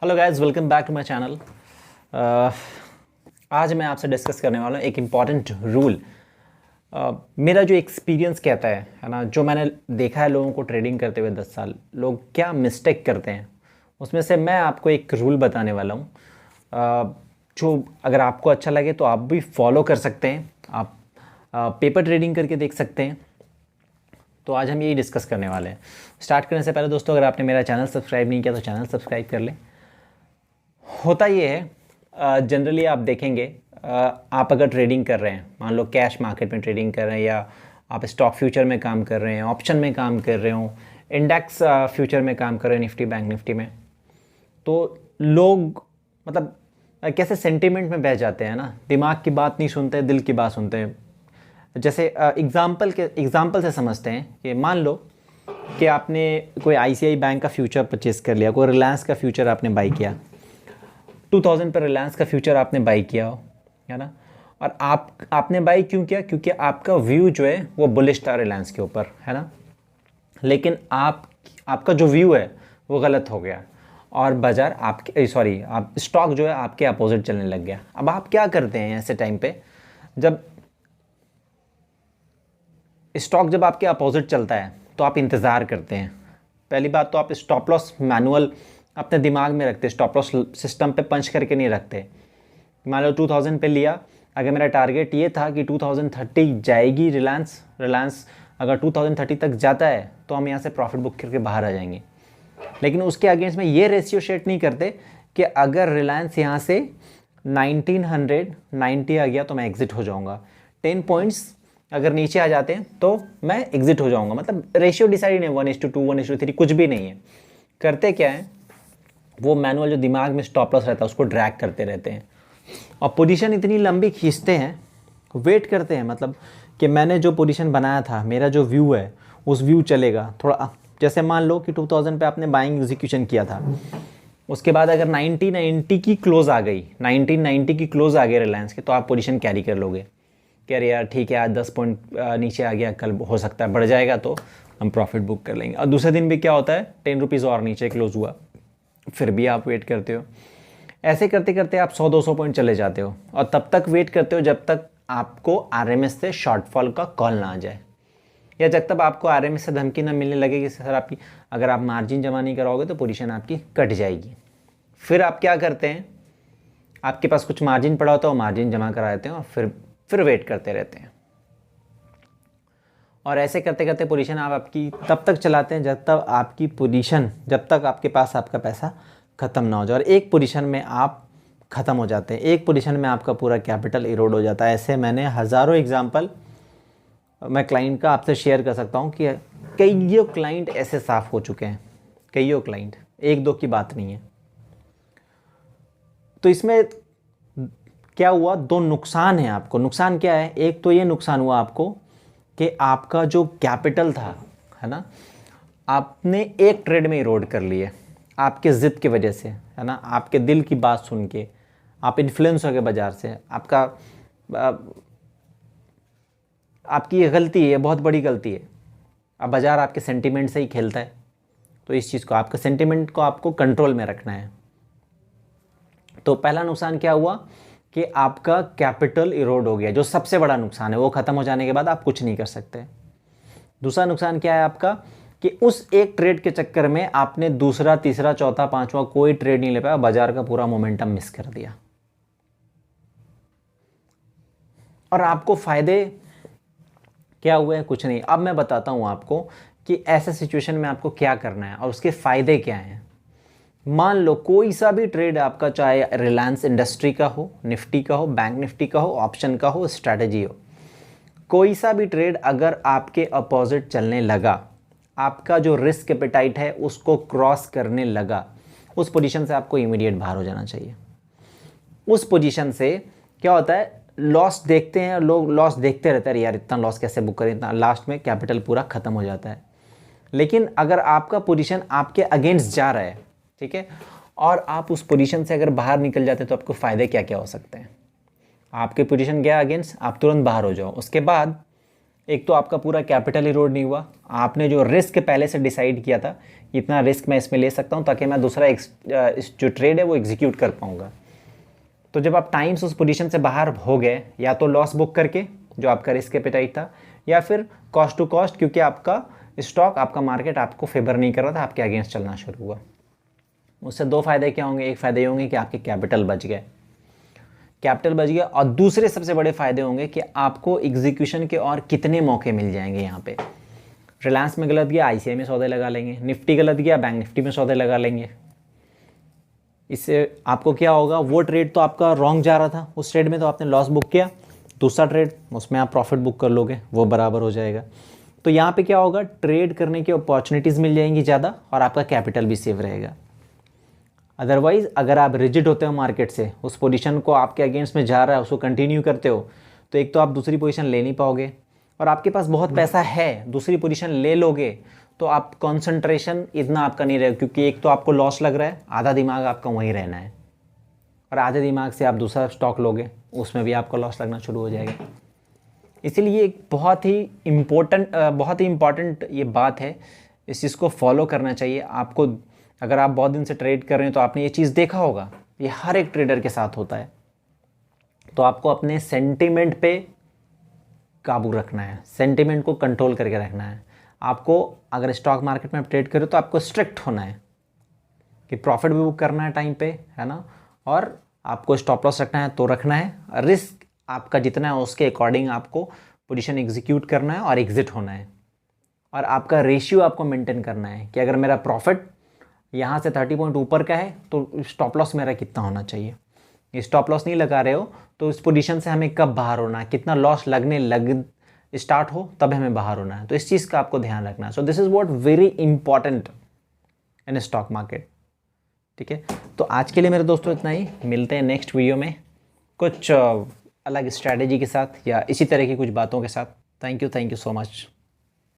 Hello guys, welcome back to my channel. आज मैं आपसे डिस्कस करने वाला हूँ एक इम्पॉर्टेंट रूल। मेरा जो एक्सपीरियंस कहता है ना, जो मैंने देखा है लोगों को ट्रेडिंग करते हुए 10 साल, लोग क्या मिस्टेक करते हैं उसमें से मैं आपको एक रूल बताने वाला हूँ। जो अगर आपको अच्छा लगे तो आप भी फॉलो कर सकते हैं। आप पेपर ट्रेडिंग करके देख सकते हैं। तो आज हम यही डिस्कस करने वाले हैं। स्टार्ट करने से पहले दोस्तों, अगर आपने मेरा चैनल सब्सक्राइब नहीं किया तो चैनल सब्सक्राइब कर लें। होता ये है, जनरली आप देखेंगे, आप अगर ट्रेडिंग कर रहे हैं, मान लो कैश मार्केट में ट्रेडिंग कर रहे हैं, या आप स्टॉक फ्यूचर में काम कर रहे हैं, ऑप्शन में काम कर रहे हो, इंडेक्स फ्यूचर में काम कर रहे हैं, निफ्टी बैंक निफ्टी में, तो लोग मतलब कैसे सेंटिमेंट में बह जाते हैं ना, दिमाग की बात नहीं सुनते, दिल की बात सुनते हैं। जैसे एग्जाम्पल से समझते हैं कि मान लो कि आपने कोई आईसीआई बैंक का फ्यूचर परचेस कर लिया, कोई रिलायंस का फ्यूचर आपने बाई किया, 2000 पर रिलायंस का फ्यूचर आपने बाई किया हो, है ना। और आपने बाई क्यों किया? क्योंकि आपका व्यू जो है वो बुलिश था रिलायंस के ऊपर, है ना। लेकिन आपका जो व्यू है वो गलत हो गया और बाजार आप स्टॉक जो है आपके अपोजिट चलने लग गया। अब आप क्या करते हैं ऐसे टाइम पे? जब स्टॉक जब आपके अपोजिट चलता है तो आप इंतज़ार करते हैं। पहली बात तो आप स्टॉप लॉस मैनुअल अपने दिमाग में रखते, स्टॉप लॉस सिस्टम पे पंच करके नहीं रखते। मान लो 2000 पे लिया, अगर मेरा टारगेट ये था कि 2030 जाएगी रिलायंस अगर 2030 तक जाता है तो हम यहाँ से प्रॉफिट बुक करके बाहर आ जाएंगे। लेकिन उसके अगेंस्ट में ये रेशियो सेट नहीं करते कि अगर रिलायंस यहाँ से 1990 आ गया तो मैं एग्जिट हो जाऊँगा, 10 पॉइंट्स अगर नीचे आ जाते हैं तो मैं एग्जिट हो जाऊँगा। मतलब रेशियो डिसाइड नहीं है, 1:2 1:3 कुछ भी नहीं है। करते क्या है, वो मैनुअल जो दिमाग में स्टॉप लॉस रहता है उसको ड्रैग करते रहते हैं और पोजीशन इतनी लंबी खींचते हैं, वेट करते हैं, मतलब कि मैंने जो पोजीशन बनाया था, मेरा जो व्यू है उस व्यू चलेगा थोड़ा। जैसे मान लो कि 2000 पे आपने बाइंग एग्जीक्यूशन किया था, उसके बाद अगर 1990 की क्लोज आ गई, 1990 की क्लोज आ गई रिलायंस के, तो आप पोजीशन कैरी कर लोगे कि अरे यार ठीक है, आज 10 पॉइंट नीचे आ गया, कल हो सकता है बढ़ जाएगा तो हम प्रॉफिट बुक कर लेंगे। और दूसरे दिन भी क्या होता है, 10 रुपीज़ और नीचे क्लोज हुआ, फिर भी आप वेट करते हो। ऐसे करते करते आप 100-200 पॉइंट चले जाते हो और तब तक वेट करते हो जब तक आपको आरएमएस से शॉर्टफॉल का कॉल ना आ जाए, या जब तक आपको आरएमएस से धमकी ना मिलने लगे कि सर आपकी अगर आप मार्जिन जमा नहीं कराओगे तो पोजीशन आपकी कट जाएगी। फिर आप क्या करते हैं, आपके पास कुछ मार्जिन पड़ा होता है, वो मार्जिन जमा करा देते हैं और फिर वेट करते रहते हैं। और ऐसे करते करते पोजीशन आप आपकी तब तक चलाते हैं जब तक आपके पास आपका पैसा ख़त्म ना हो जाए। और एक पोजीशन में आप ख़त्म हो जाते हैं, एक पोजीशन में आपका पूरा कैपिटल इरोड हो जाता है। ऐसे मैंने हज़ारों एग्जांपल मैं क्लाइंट का आपसे शेयर कर सकता हूँ कि कईयों क्लाइंट ऐसे साफ़ हो चुके हैं, कईयों क्लाइंट, एक दो की बात नहीं है। तो इसमें क्या हुआ, दो नुकसान है आपको। नुकसान क्या है? एक तो ये नुकसान हुआ आपको कि आपका जो कैपिटल था, है ना, आपने एक ट्रेड में इरोड कर लिए आपके ज़िद की वजह से, है ना, आपके दिल की बात सुन के, आप इन्फ्लुएंस हो गए बाज़ार से। आपकी ये गलती है, बहुत बड़ी गलती है। अब बाज़ार आपके सेंटीमेंट से ही खेलता है, तो इस चीज़ को, आपका सेंटीमेंट को आपको कंट्रोल में रखना है। तो पहला नुकसान क्या हुआ कि आपका कैपिटल इरोड हो गया, जो सबसे बड़ा नुकसान है। वो ख़त्म हो जाने के बाद आप कुछ नहीं कर सकते। दूसरा नुकसान क्या है आपका कि उस एक ट्रेड के चक्कर में आपने दूसरा, तीसरा, चौथा, पांचवा कोई ट्रेड नहीं ले पाया, बाजार का पूरा मोमेंटम मिस कर दिया। और आपको फायदे क्या हुए? कुछ नहीं। अब मैं बताता हूं आपको कि ऐसे सिचुएशन में आपको क्या करना है और उसके फायदे क्या हैं। मान लो कोई सा भी ट्रेड आपका, चाहे रिलायंस इंडस्ट्री का हो, निफ्टी का हो, बैंक निफ्टी का हो, ऑप्शन का हो, स्ट्रैटेजी हो, कोई सा भी ट्रेड अगर आपके अपोजिट चलने लगा, आपका जो रिस्क एपेटाइट है उसको क्रॉस करने लगा, उस पोजीशन से आपको इमीडिएट बाहर हो जाना चाहिए। उस पोजीशन से क्या होता है, लॉस देखते हैं लोग, लॉस देखते रहते हैं, यार इतना लॉस कैसे बुक करें, इतना, लास्ट में कैपिटल पूरा ख़त्म हो जाता है। लेकिन अगर आपका पोजीशन आपके अगेंस्ट जा रहा है, ठीक है, और आप उस पोजीशन से अगर बाहर निकल जाते हैं तो आपको फ़ायदे क्या क्या हो सकते हैं। आपके पोजीशन गया अगेंस्ट, आप तुरंत बाहर हो जाओ। उसके बाद एक तो आपका पूरा कैपिटल इरोड नहीं हुआ, आपने जो रिस्क पहले से डिसाइड किया था इतना रिस्क मैं इसमें ले सकता हूँ ताकि मैं दूसरा जो ट्रेड है वो एग्जीक्यूट कर पाऊँगा। तो जब आप टाइम से उस पोजीशन से बाहर हो गए, या तो लॉस बुक करके जो आपका रिस्क एपेटाइट था, या फिर कॉस्ट टू कॉस्ट क्योंकि आपका स्टॉक, आपका मार्केट आपको फेवर नहीं कर रहा था, आपके अगेंस्ट चलना शुरू हुआ। उससे दो फायदे क्या होंगे, एक फ़ायदे होंगे कि आपके कैपिटल बच गए, कैपिटल बच गया, और दूसरे सबसे बड़े फायदे होंगे कि आपको एग्जीक्यूशन के और कितने मौके मिल जाएंगे। यहाँ पे रिलायंस में गलत गया, आईसीआई में सौदे लगा लेंगे, निफ्टी गलत गया, बैंक निफ्टी में सौदे लगा लेंगे। इससे आपको क्या होगा, वो ट्रेड तो आपका रॉन्ग जा रहा था, उस ट्रेड में तो आपने लॉस बुक किया, दूसरा ट्रेड उसमें आप प्रॉफिट बुक कर लोगे, वो बराबर हो जाएगा। तो यहाँ पे क्या होगा, ट्रेड करने की अपॉर्चुनिटीज़ मिल जाएंगी ज़्यादा, और आपका कैपिटल भी सेव रहेगा। अदरवाइज़ अगर आप रिजिड होते हो मार्केट से, उस पोजीशन को आपके अगेंस्ट में जा रहा है उसको कंटिन्यू करते हो, तो एक तो आप दूसरी पोजीशन ले नहीं पाओगे, और आपके पास बहुत पैसा है, दूसरी पोजीशन ले लोगे तो आप कंसंट्रेशन इतना आपका नहीं रहेगा, क्योंकि एक तो आपको लॉस लग रहा है, आधा दिमाग आपका वहीं रहना है, और आधे दिमाग से आप दूसरा स्टॉक लोगे उसमें भी आपका लॉस लगना शुरू हो जाएगा। इसीलिए एक बहुत ही इम्पॉर्टेंट ये बात है, इस चीज़ को फॉलो करना चाहिए आपको। अगर आप बहुत दिन से ट्रेड कर रहे हैं तो आपने ये चीज़ देखा होगा, ये हर एक ट्रेडर के साथ होता है। तो आपको अपने सेंटिमेंट पे काबू रखना है, सेंटिमेंट को कंट्रोल करके रखना है। आपको अगर स्टॉक मार्केट में आप ट्रेड करो तो आपको स्ट्रिक्ट होना है कि प्रॉफिट भी बुक करना है टाइम पे, है ना, और आपको स्टॉप लॉस रखना है तो रखना है, रिस्क आपका जितना है उसके अकॉर्डिंग आपको पोजीशन एग्जीक्यूट करना है और एग्जिट होना है। और आपका रेशियो आपको मेंटेन करना है कि अगर मेरा प्रॉफिट यहाँ से 30 पॉइंट ऊपर का है तो स्टॉप लॉस मेरा कितना होना चाहिए। ये स्टॉप लॉस नहीं लगा रहे हो तो इस पोजीशन से हमें कब बाहर होना है, कितना लॉस लगने स्टार्ट हो तब हमें बाहर होना है। तो इस चीज़ का आपको ध्यान रखना है। So this is what very important in stock market. ठीक है, तो आज के लिए मेरे दोस्तों इतना ही। मिलते हैं नेक्स्ट वीडियो में कुछ अलग स्ट्रैटेजी के साथ या इसी तरह की कुछ बातों के साथ। Thank you so much.